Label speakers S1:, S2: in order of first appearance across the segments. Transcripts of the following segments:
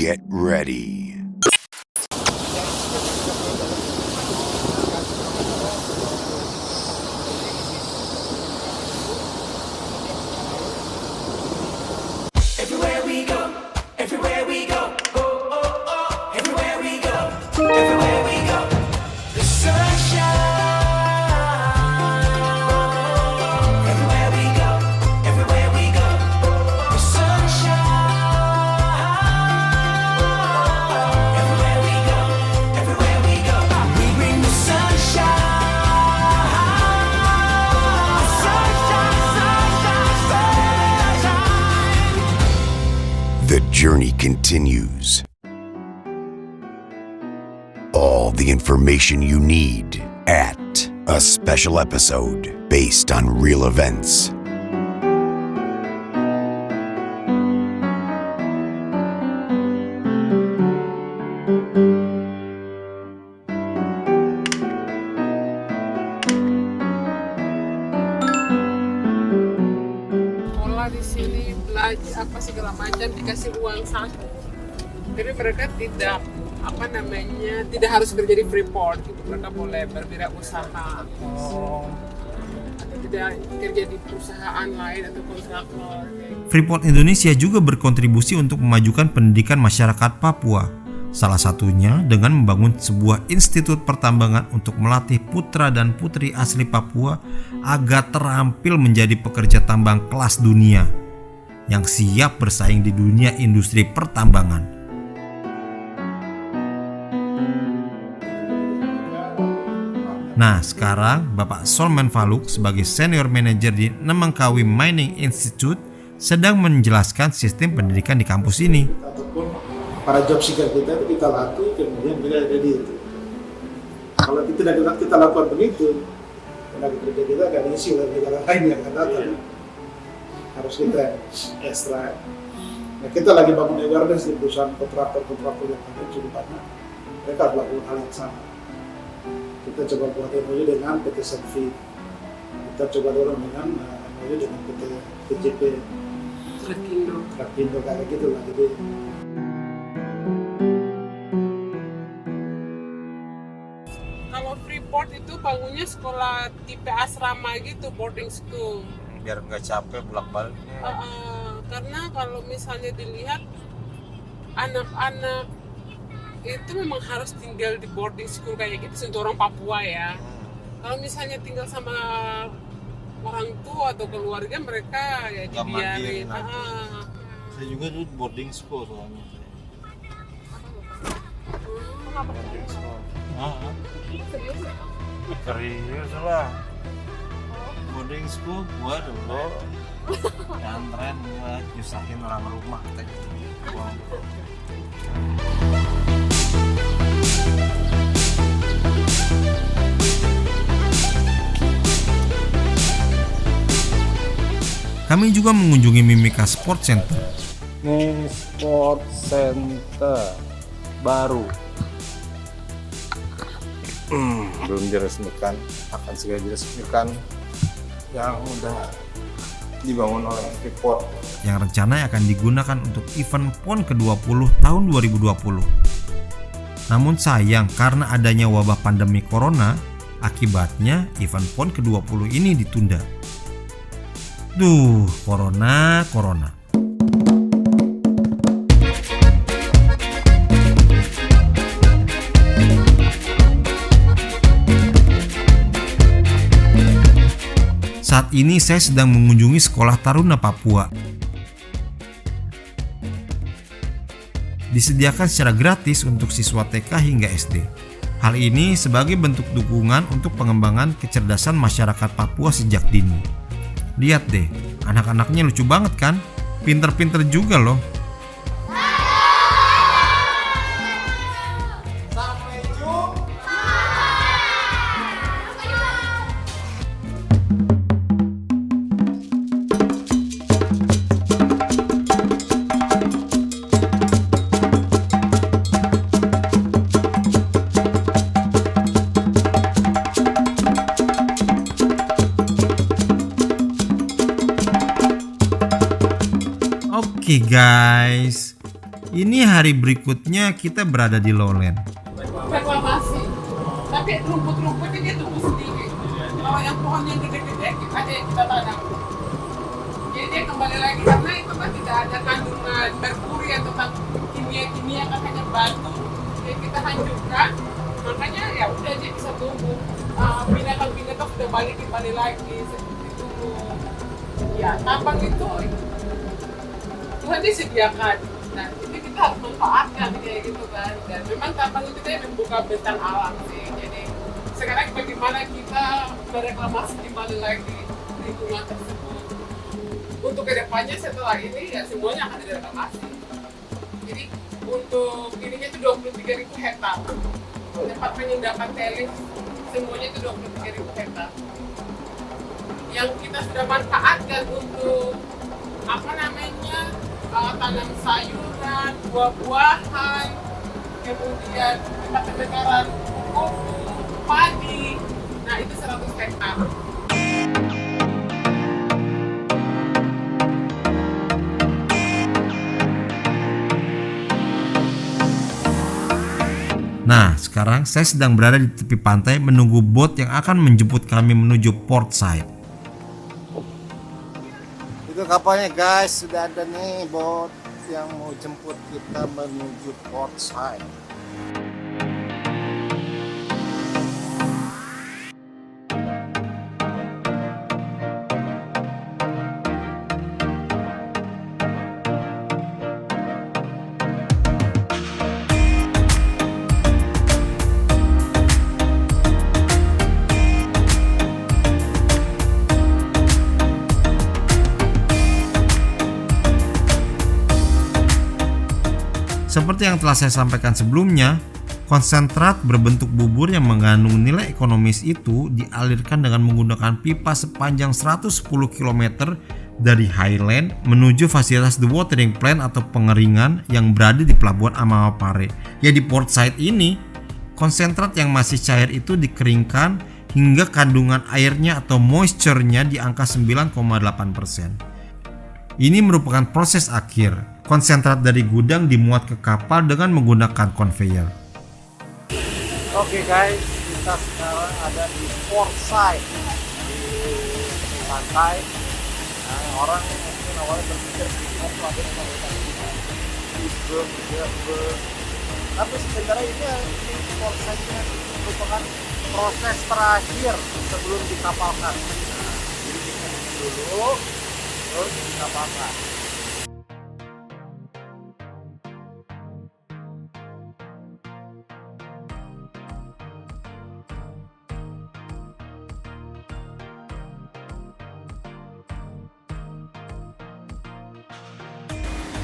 S1: Get ready.
S2: Everywhere we go, everywhere we go, oh, oh, oh, everywhere we go, everywhere we go, the sunshine. Everywhere we go, everywhere we go, the sunshine. Everywhere we go, everywhere we go, we bring the sunshine. Sunshine, sunshine, sunshine.
S1: The journey continues. All the information you need at a special episode based on real events.
S3: Sekolah di sini belajar apa segala macam dikasih uang saku. Jadi mereka tidak tidak harus kerja di Freeport gitu. Mereka boleh berwirausaha atau tidak kerja di perusahaan lain atau kontraktor.
S4: Freeport Indonesia juga berkontribusi untuk memajukan pendidikan masyarakat Papua. Salah satunya dengan membangun sebuah institut pertambangan untuk melatih putra dan putri asli Papua agar terampil menjadi pekerja tambang kelas dunia yang siap bersaing di dunia industri pertambangan. Nah, sekarang Bapak Solman Faluk sebagai Senior Manager di Nemangkawi Mining Institute sedang menjelaskan sistem pendidikan di kampus ini.
S5: Ataupun para job seeker kita itu kita latih, kemudian mereka jadi itu. Kalau tidak kita lakukan begitu, tenaga kerja kita akan diisi oleh negara lain yang akan datang. Harus kita ekstra. Nah, kita lagi bangun awareness di perusahaan kontraktor yang ada cukup banyak. Mereka harus lakukan hal yang sama. Kita coba buat MOU dengan PT Senvi. Kita coba dorong dengan MOU dengan PT PJP. Trakindo kayak gitu lah. Jadi
S3: Kalau Freeport itu bangunnya sekolah tipe asrama gitu, boarding school.
S4: Biar nggak capek bolak-balik.
S3: Karena kalau misalnya dilihat anak-anak itu memang harus tinggal di boarding school kayak gitu untuk orang Papua ya. Kalau misalnya tinggal sama orang tua atau keluarga mereka ya
S4: Nggak mandiri
S3: dibiarin.
S4: nanti. Saya juga dulu boarding school soalnya. Boarding school. Serius lah. Boarding school gua dulu antren buat nyusahin orang rumah kita gitu. Kami juga mengunjungi Mimika Sport Center.
S6: Ini Sport Center baru. Belum diresmikan, akan segera diresmikan, yang udah dibangun oleh Freeport.
S4: Yang rencananya akan digunakan untuk event PON ke-20 tahun 2020. Namun sayang karena adanya wabah pandemi corona, akibatnya event PON ke-20 ini ditunda. Duh, corona. Saat ini saya sedang mengunjungi Sekolah Taruna Papua. Disediakan secara gratis untuk siswa TK hingga SD. Hal ini sebagai bentuk dukungan untuk pengembangan kecerdasan masyarakat Papua sejak dini. Lihat deh, anak-anaknya lucu banget kan? Pinter-pinter juga loh. Oke guys, Ini hari berikutnya kita berada di lowland.
S3: reklamasi. Tapi rumput-rumputnya dia tumbuh sendiri. Kalau yang pohon yang gede-gede kita tanam. Jadi dia kembali lagi karena itu kan tidak ada kandungan merkuri atau kimia-kimia, kan hanya batu. Jadi kita hancurkan, makanya ya udah dia bisa tumbuh. Binatang-binatang sudah kembali lagi seperti dulu. Ya tambang itu Tuhan disediakan. Nah itu kita harus manfaatkan kayak gitu kan. Dan memang tambang itu dia membuka bentang alam sih. Jadi sekarang bagaimana kita mereklamasi kembali lagi lingkungan tersebut. Untuk kedepannya setelah ini ya semuanya akan direklamasi. Jadi untuk ininya itu 23.000 hektar. Tempat penyindakan telis semuanya itu 23.000 hektar. Yang kita sudah manfaatkan untuk tanam sayuran, buah-buahan, kemudian tempat pembakaran kopi, padi. Nah itu 100 hektar.
S4: Nah, sekarang saya sedang berada di tepi pantai menunggu bot yang akan menjemput kami menuju port side.
S6: Itu kapalnya guys, sudah ada nih bot yang mau jemput kita menuju port side.
S4: Seperti yang telah saya sampaikan sebelumnya, konsentrat berbentuk bubur yang mengandung nilai ekonomis itu dialirkan dengan menggunakan pipa sepanjang 110 km dari Highland menuju fasilitas dewatering plant atau pengeringan yang berada di pelabuhan Amapare. Ya, di port side ini, konsentrat yang masih cair itu dikeringkan hingga kandungan airnya atau moisture-nya di angka 9,8%. Ini merupakan proses akhir. Konsentrat dari gudang dimuat ke kapal dengan menggunakan conveyor.
S6: Oke guys, kita sekarang ada di port side di pantai. Nah, orang mungkin awalnya berpikir pelabuhan tapi sebenarnya ini port side merupakan proses terakhir sebelum dikapalkan. Nah, jadi kita dulu terus dikapalkan.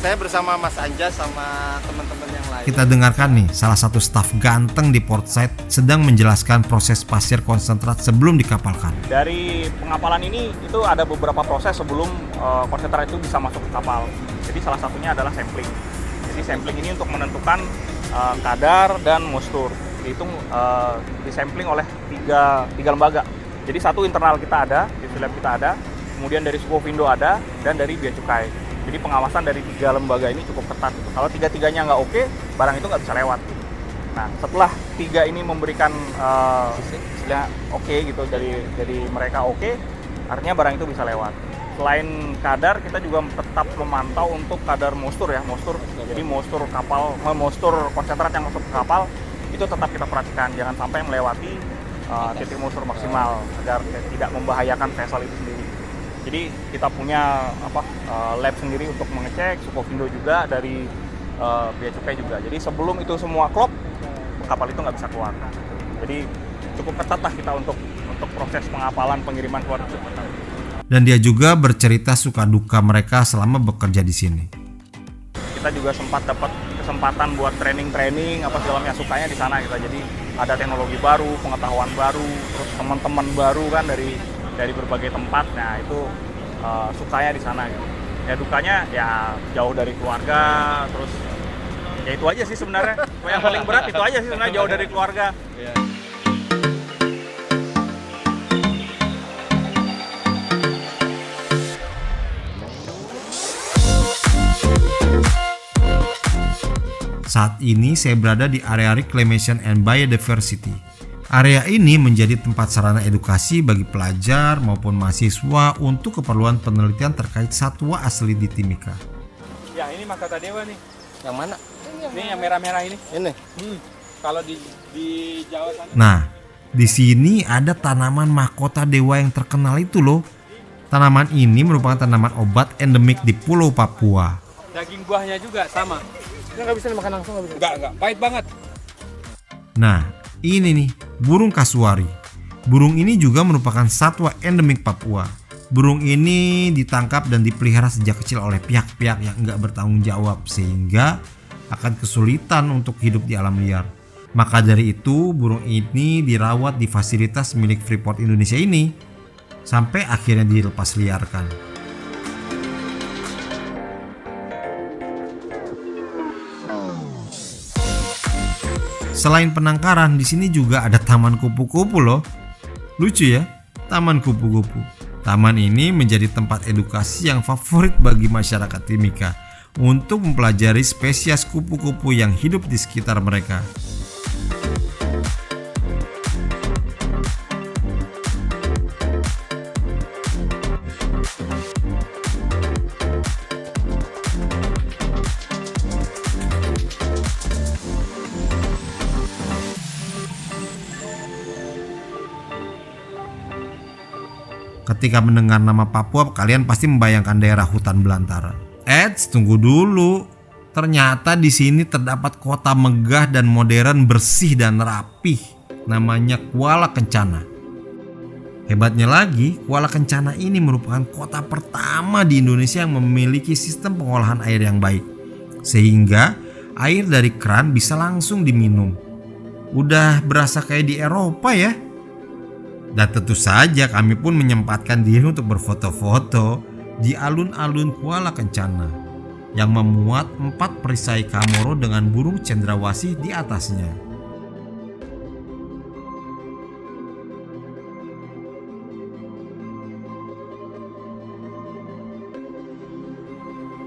S6: Saya bersama Mas Anja sama teman-teman yang lain.
S4: Kita dengarkan nih, salah satu staf ganteng di port side sedang menjelaskan proses pasir konsentrat sebelum dikapalkan.
S7: Dari pengapalan ini itu ada beberapa proses sebelum konsentrat itu bisa masuk ke kapal. Jadi salah satunya adalah sampling. Jadi sampling ini untuk menentukan kadar dan moisture. Dihitung disampling oleh tiga lembaga. Jadi satu internal kita ada, di lab kita ada, kemudian dari Sukovindo ada, dan dari Bea Cukai. Jadi pengawasan dari tiga lembaga ini cukup ketat. Kalau tiga-tiganya nggak oke, barang itu nggak bisa lewat. Nah, setelah tiga ini memberikan istilah oke gitu dari mereka oke, artinya barang itu bisa lewat. Selain kadar, kita juga tetap memantau untuk kadar moisture ya, moisture. Jadi moisture kapal, moisture konsentrat yang masuk ke kapal itu tetap kita perhatikan, jangan sampai melewati titik moisture maksimal agar tidak membahayakan vessel itu sendiri. Jadi kita punya lab sendiri untuk mengecek, Sukovindo juga, dari Bea Cukai juga. Jadi sebelum itu semua klop, kapal itu nggak bisa keluar. Jadi cukup ketat lah kita untuk proses pengapalan pengiriman keluar.
S4: Dan dia juga bercerita suka duka mereka selama bekerja di sini.
S7: Kita juga sempat dapat kesempatan buat training apa segalanya, sukanya di sana kita. Jadi ada teknologi baru, pengetahuan baru, terus teman-teman baru kan dari berbagai tempat. Nah itu sukanya di sana gitu. Ya dukanya ya jauh dari keluarga, terus ya itu aja sih sebenarnya. Yang paling berat itu aja sih sebenarnya, jauh dari keluarga.
S4: Saat ini saya berada di area Reclamation and Biodiversity. Area ini menjadi tempat sarana edukasi bagi pelajar maupun mahasiswa untuk keperluan penelitian terkait satwa asli di Timika.
S7: Ya, ini mahkota dewa nih.
S6: Yang mana?
S7: Ini yang merah-merah ini.
S6: Ini.
S7: Kalau di Jawa sana.
S4: Nah, di sini ada tanaman mahkota dewa yang terkenal itu loh. Tanaman ini merupakan tanaman obat endemik di Pulau Papua.
S7: Daging buahnya juga sama.
S6: Nggak bisa dimakan langsung, nggak bisa.
S7: Enggak, pahit banget.
S4: Nah, ini nih, burung kasuari. Burung ini juga merupakan satwa endemik Papua. Burung ini ditangkap dan dipelihara sejak kecil oleh pihak-pihak yang enggak bertanggung jawab sehingga akan kesulitan untuk hidup di alam liar. Maka dari itu, burung ini dirawat di fasilitas milik Freeport Indonesia ini sampai akhirnya dilepas liarkan. Selain penangkaran, di sini juga ada taman kupu-kupu loh. Lucu ya, taman kupu-kupu. Taman ini menjadi tempat edukasi yang favorit bagi masyarakat Timika untuk mempelajari spesies kupu-kupu yang hidup di sekitar mereka. Ketika mendengar nama Papua, kalian pasti membayangkan daerah hutan belantara. Eits, tunggu dulu. Ternyata di sini terdapat kota megah dan modern, bersih dan rapih. Namanya Kuala Kencana. Hebatnya lagi, Kuala Kencana ini merupakan kota pertama di Indonesia yang memiliki sistem pengolahan air yang baik. Sehingga air dari keran bisa langsung diminum. Udah berasa kayak di Eropa ya. Dan tentu saja kami pun menyempatkan diri untuk berfoto-foto di alun-alun Kuala Kencana yang memuat 4 perisai Kamoro dengan burung cendrawasih di atasnya.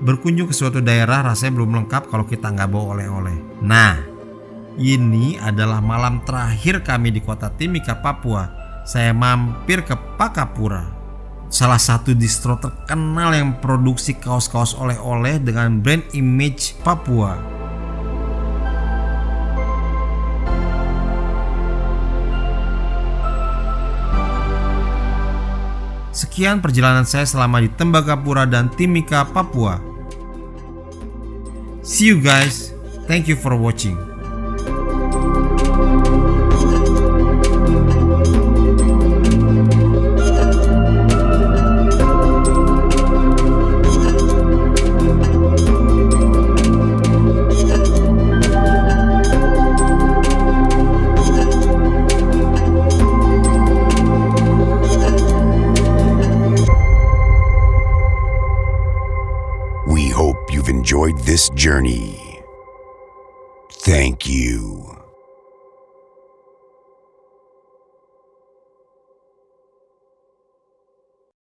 S4: Berkunjung ke suatu daerah rasanya belum lengkap kalau kita nggak bawa oleh-oleh. Nah, ini adalah malam terakhir kami di kota Timika, Papua. Saya mampir ke Pakapura, salah satu distro terkenal yang produksi kaos-kaos oleh-oleh dengan brand image Papua. Sekian perjalanan saya selama di Tembagapura dan Timika, Papua. See you guys. Thank you for watching.
S1: We hope you've enjoyed this journey. Thank you.